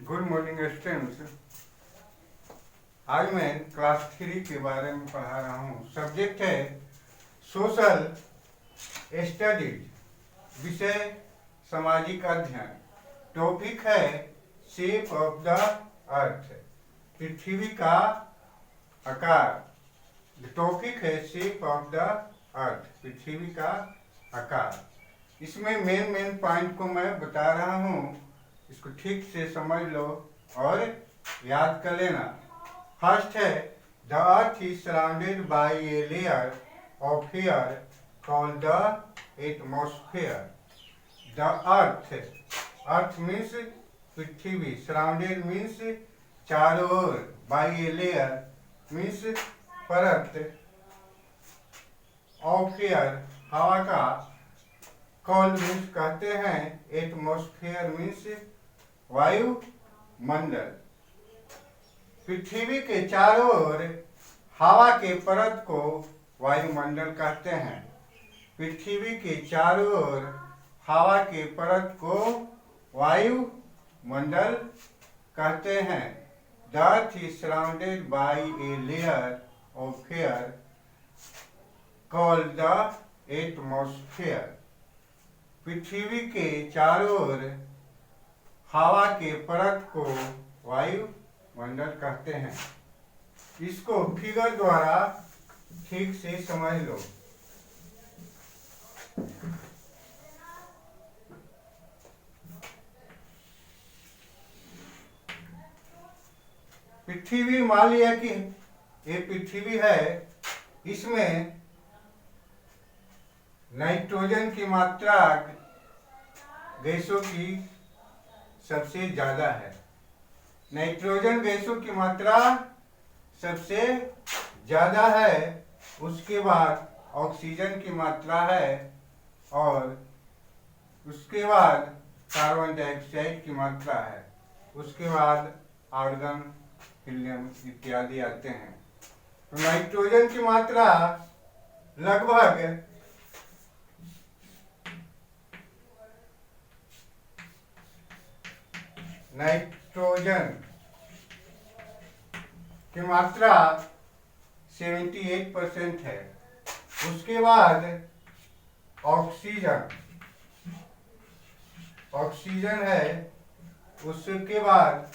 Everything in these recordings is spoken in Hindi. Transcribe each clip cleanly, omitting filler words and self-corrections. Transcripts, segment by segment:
Good morning students. आज मैं क्लास 3 के बारे में पढ़ा रहा हूँ। सब्जेक्ट है सोशल स्टडीज, विषय सामाजिक अध्ययन। टॉपिक है शेप ऑफ द अर्थ, पृथ्वी का आकार। टॉपिक है शेप ऑफ द अर्थ, पृथ्वी का आकार। इसमें मेन पॉइंट को मैं बता रहा हूँ, इसको ठीक से समझ लो और याद कर लेना। फर्स्ट है the earth is surrounded by a layer of air called the atmosphere. The earth means Prithvi, surrounded means चारों ओर, बाय ए लेयर मीन्स परत, ऑफ एयर हवा का, कॉल्ड मीन्स कहते हैं, एटमॉस्फेयर मीन्स वायुमंडल। पृथ्वी के चारों ओर हवा के परत को वायुमंडल कहते हैं। पृथ्वी के चारों ओर हवा के परत को वायुमंडल कहते हैं। The earth is surrounded by a layer of air called the atmosphere. पृथ्वी के चारों ओर हवा के परत को वायुमंडल कहते हैं। इसको फिगर द्वारा ठीक से समझ लो। पृथ्वी मान लिया कि ये पृथ्वी है, इसमें नाइट्रोजन की मात्रा गैसों की सबसे ज्यादा है। नाइट्रोजन गैसों की मात्रा सबसे ज्यादा है, उसके बाद ऑक्सीजन की मात्रा है, और उसके बाद कार्बन डाइऑक्साइड की मात्रा है, उसके बाद आर्गन, हीलियम इत्यादि आते हैं। तो नाइट्रोजन की मात्रा लगभग नाइट्रोजन की मात्रा 78% है। उसके बाद ऑक्सीजन है, उसके बाद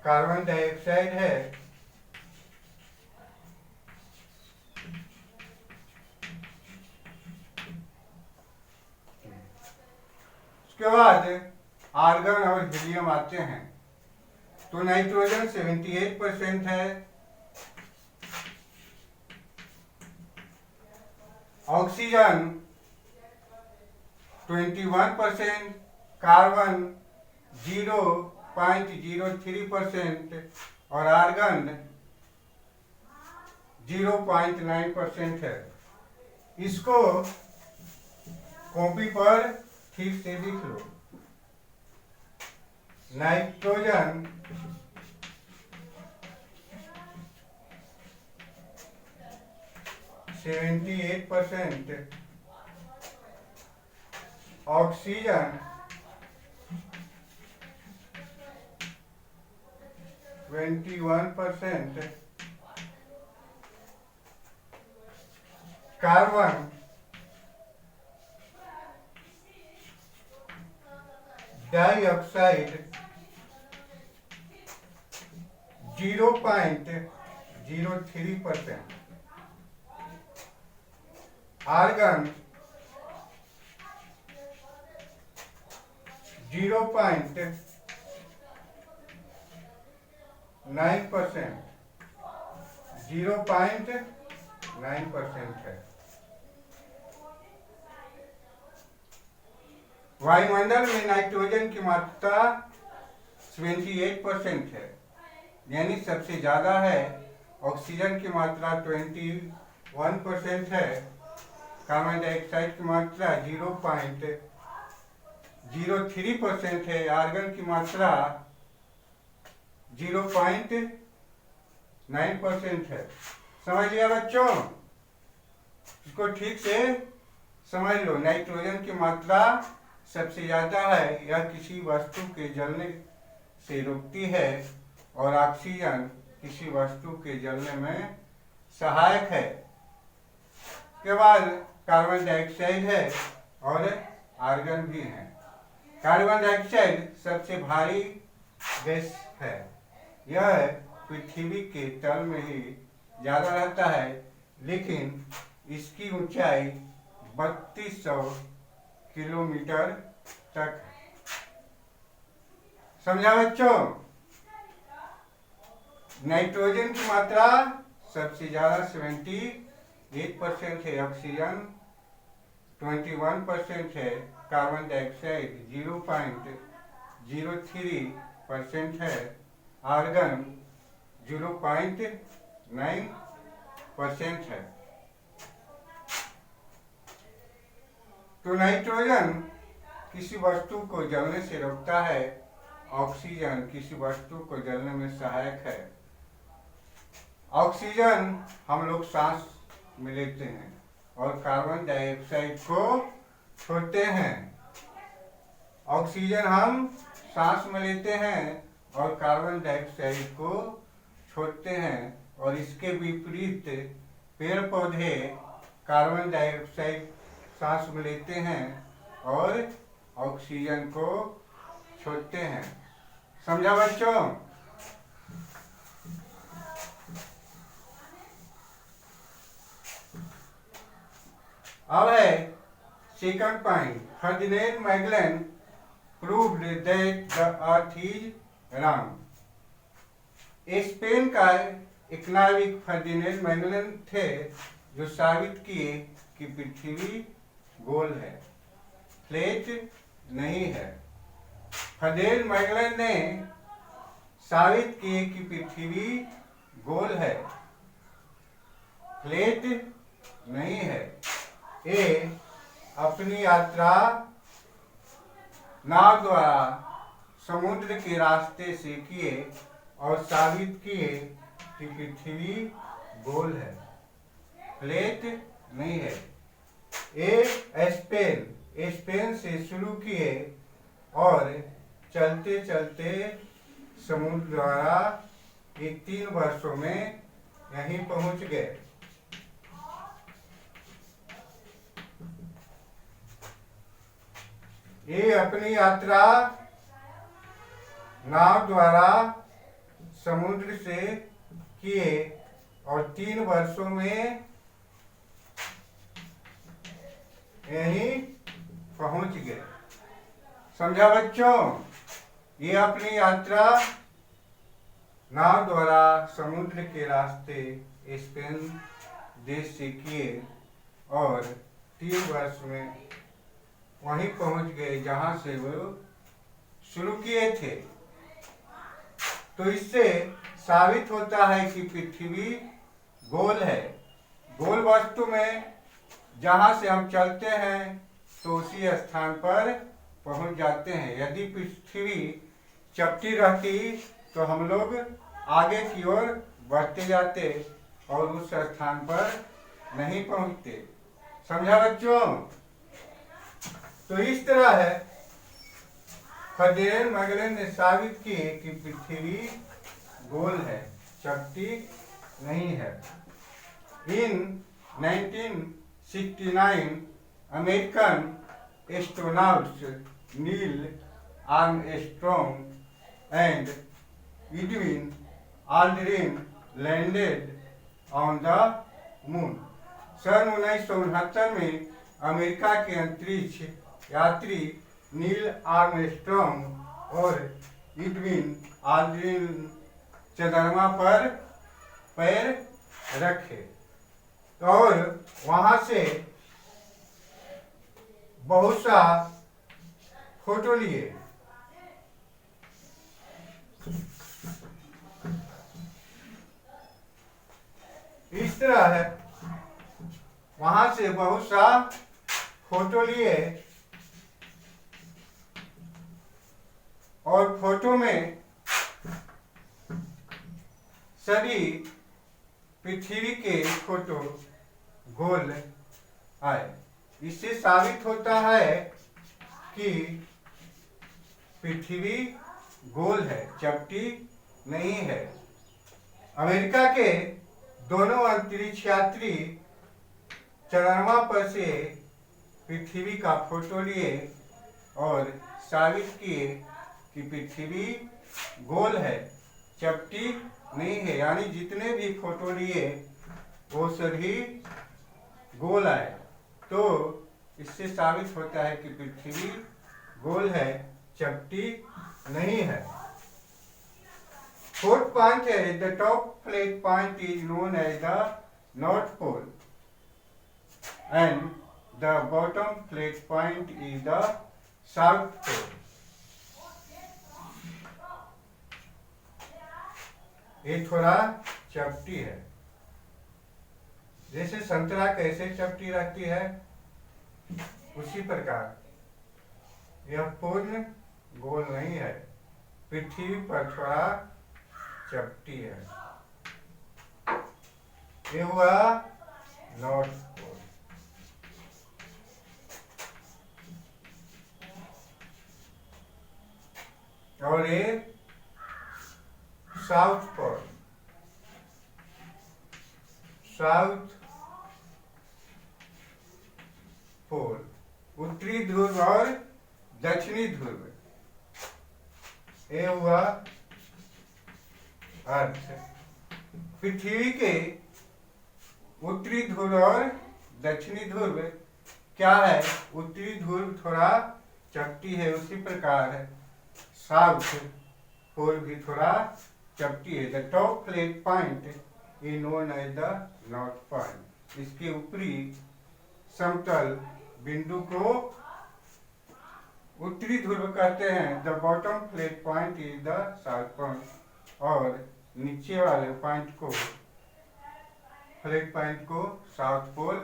कार्बन डाइऑक्साइड है, उसके बाद आर्गन और हीलियम आते हैं। तो नाइट्रोजन 78% है, ऑक्सीजन 21%, कार्बन 0.03% और आर्गन 0.9% है। इसको कॉपी पर ठीक से लिख लो। Nitrogen 78%, oxygen 21%, carbon dioxide 0.03%, argon 0.9% है। वायुमंडल में नाइट्रोजन की मात्रा 78% है, यानी सबसे ज्यादा है। ऑक्सीजन की मात्रा 21% है, कार्बन डाइऑक्साइड की मात्रा 0.03% है, आर्गन की मात्रा 0.9% है। समझ लिया बच्चों? इसको ठीक से समझ लो। नाइट्रोजन की मात्रा सबसे ज्यादा है, या किसी वस्तु के जलने से रोकती है और ऑक्सीजन किसी वस्तु के जलने में सहायक है। के बाद कार्बन डाइऑक्साइड है और आर्गन भी है। कार्बन डाइऑक्साइड सबसे भारी गैस है। यह पृथ्वी के तल में ही ज़्यादा रहता है, लेकिन इसकी ऊंचाई 3200 किलोमीटर तक है। समझा बच्चों? नाइट्रोजन की मात्रा सबसे ज़्यादा 78% है, ऑक्सीजन 21% है, कार्बन डाइऑक्साइड 0.03% है, आर्गन 0.9% है। तो नाइट्रोजन किसी वस्तु को जलने से रोकता है, ऑक्सीजन किसी वस्तु को जलने में सहायक है। ऑक्सीजन हम लोग सांस में लेते हैं और कार्बन डाइऑक्साइड को छोड़ते हैं। ऑक्सीजन हम सांस में लेते हैं और कार्बन डाइऑक्साइड को छोड़ते हैं, और इसके विपरीत पेड़ पौधे कार्बन डाइऑक्साइड सांस में लेते हैं और ऑक्सीजन को छोड़ते हैं। समझा बच्चों? अब है second point, Ferdinand Magellan proved that the earth is round. Spain का एक नाविक फर्डिनेंड मैगेलन थे, जो साबित किए कि पृथ्वी गोल है, फ्लैट नहीं है। फर्डिनेंड मैगेलन ने साबित किए कि पृथ्वी गोल है, फ्लैट नहीं है। ये अपनी यात्रा नाव द्वारा समुद्र के रास्ते से किए और साबित किए कि पृथ्वी गोल है, फ्लैट नहीं है। ये स्पेन से शुरू किए और चलते चलते समुद्र द्वारा 3 वर्षों में यहीं पहुंच गए। ये अपनी यात्रा नाव द्वारा समुद्र से किए और 3 वर्षों में यहीं पहुंच गए। समझा बच्चों? ये अपनी यात्रा नाव द्वारा समुद्र के रास्ते स्पेन देश से किए और 3 वर्ष में वहीं पहुंच गए जहां से वो शुरू किए थे। तो इससे साबित होता है कि पृथ्वी गोल है। गोल वस्तु में जहां से हम चलते हैं तो उसी स्थान पर पहुंच जाते हैं। यदि पृथ्वी चपटी रहती तो हम लोग आगे की ओर बढ़ते जाते और उस स्थान पर नहीं पहुंचते। समझा बच्चों? तो इस तरह है फर्डिनेंड मैगेलन ने साबित किए कि पृथ्वी गोल है, चपटी नहीं है। In 1969 American astronauts Neil Armstrong and Edwin Aldrin landed on the moon. सन 1969 में अमेरिका के अंतरिक्ष यात्री नील आर्मस्ट्रॉन्ग और एडविन ऑल्ड्रिन चंद्रमा पर पैर रखे और वहां से बहुत सा फोटो लिए। इस तरह है, वहां से बहुत सा फोटो लिए और फोटो में सभी पृथ्वी के फोटो गोल आए। इससे साबित होता है कि पृथ्वी गोल है, चपटी नहीं है। अमेरिका के दोनों अंतरिक्ष यात्री चंद्रमा पर से पृथ्वी का फोटो लिए और साबित किए कि पृथ्वी गोल है, चपटी नहीं है। यानी जितने भी फोटो लिए वो सभी गोल आए। तो इससे साबित होता है कि पृथ्वी गोल है, चपटी नहीं है। फोर्थ पॉइंट है, the top flat point is known as the north pole and the bottom flat point is the south pole. ये थोड़ा चपटी है, जैसे संतरा कैसे चपटी रहती है उसी प्रकार यह पूर्ण गोल नहीं है, पृथ्वी पर थोड़ा चपटी है। ये हुआ नॉर्थ पोल। और ये साउथ पोल, साउथ पोल, उत्तरी ध्रुव और दक्षिणी ध्रुव। ये हुआ अर्थ। पृथ्वी के उत्तरी ध्रुव और दक्षिणी ध्रुव क्या है? उत्तरी ध्रुव थोड़ा चपटी है, उसी प्रकार साउथ पोल भी थोड़ा चपटी है। The top flat point is known as the north point. इसके ऊपरी समतल बिंदु को उत्तरी ध्रुव कहते हैं। The bottom flat point is the south point और नीचे वाले पॉइंट को, फ्लैट पॉइंट को साउथ पोल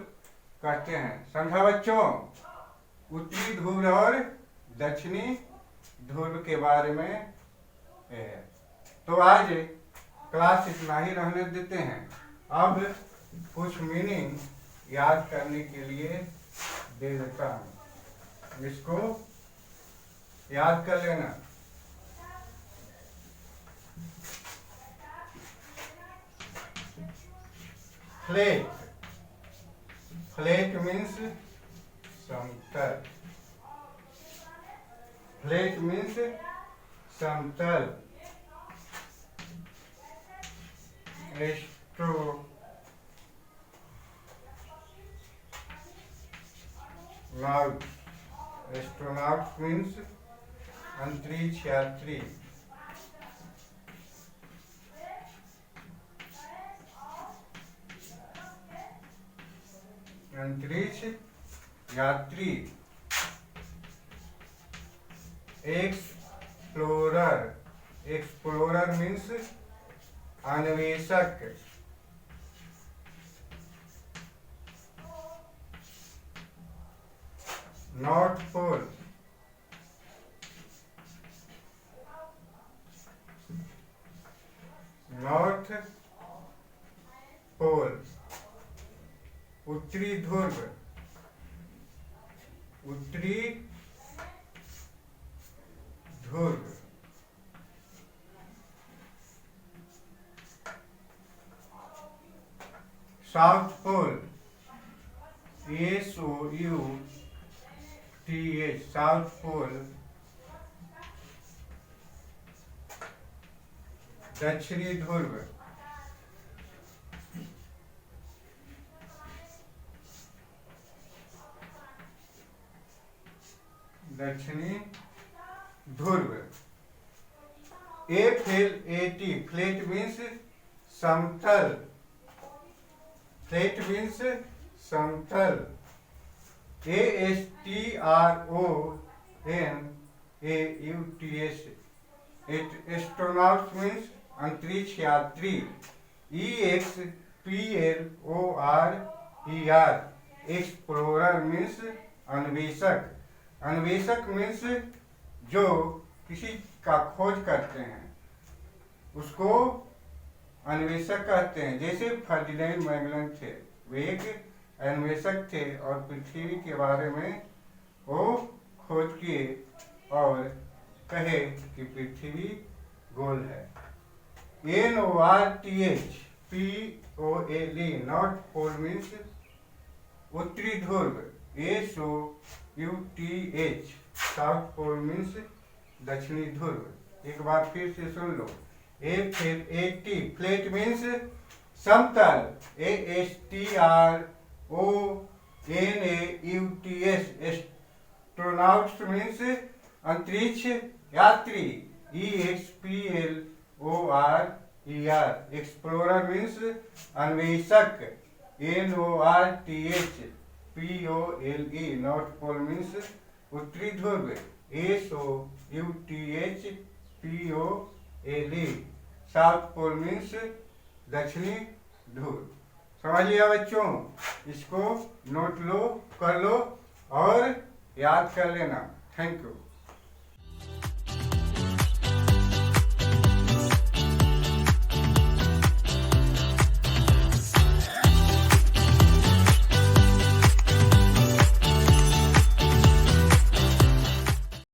कहते हैं। समझा बच्चों? उत्तरी ध्रुव और दक्षिणी ध्रुव के बारे में है। तो आज क्लास इतना ही रहने देते हैं। अब कुछ मीनिंग याद करने के लिए दे देता हूँ, इसको याद कर लेना। फ्लैट, फ्लैट मीन्स समतल, फ्लैट मीन्स समतल। एस्ट्रोनॉट, एस्ट्रोनॉट मीन्स अंतरिक्ष यात्री। अंतरिक्ष यात्री। एक्सप्लोरर, एक्सप्लोरर मीन्स अन्वेषक। नॉर्थ पोल, नॉर्थ पोल, उत्तरी ध्रुव, उत्तरी ध्रुव। South pole, SOUTH, south pole. दक्षिणी ध्रुव, दक्षिणी ध्रुव। FLAT, फ्लैट मीन्स समतल, फ्लैट मीन्स समतल। ASTRONAUTS, एस्ट्रोनॉट मीन्स अंतरिक्ष यात्री। EXPLORER, एक्सप्लोरर मीन्स अन्वेषक। अन्वेषक मीन्स जो किसी का खोज करते हैं उसको अन्वेषक कहते हैं। जैसे फर्डिनेंड मैगलन थे, वे एक अन्वेषक थे और पृथ्वी के बारे में वो खोज किए और कहे कि पृथ्वी गोल है। NORTH POLE north pole means उत्तरी ध्रुव। SOUTH साउथ पोल मीन्स दक्षिणी ध्रुव। एक बार फिर से सुन लो। FLAT फ्लैट मीन्स समतल। ASTRONAUTS एस्ट्रोनॉट्स मीन्स अंतरिक्ष यात्री। EXPLORER एक्सप्लोरर मीन्स अन्वेषक। NORTH POLE north pole means उत्तरी ध्रुव। SOUTH POLE south pole means दक्षिणी ध्रुव। समझ लिया बच्चों? इसको नोट लो, कर लो और याद कर लेना। Thank you.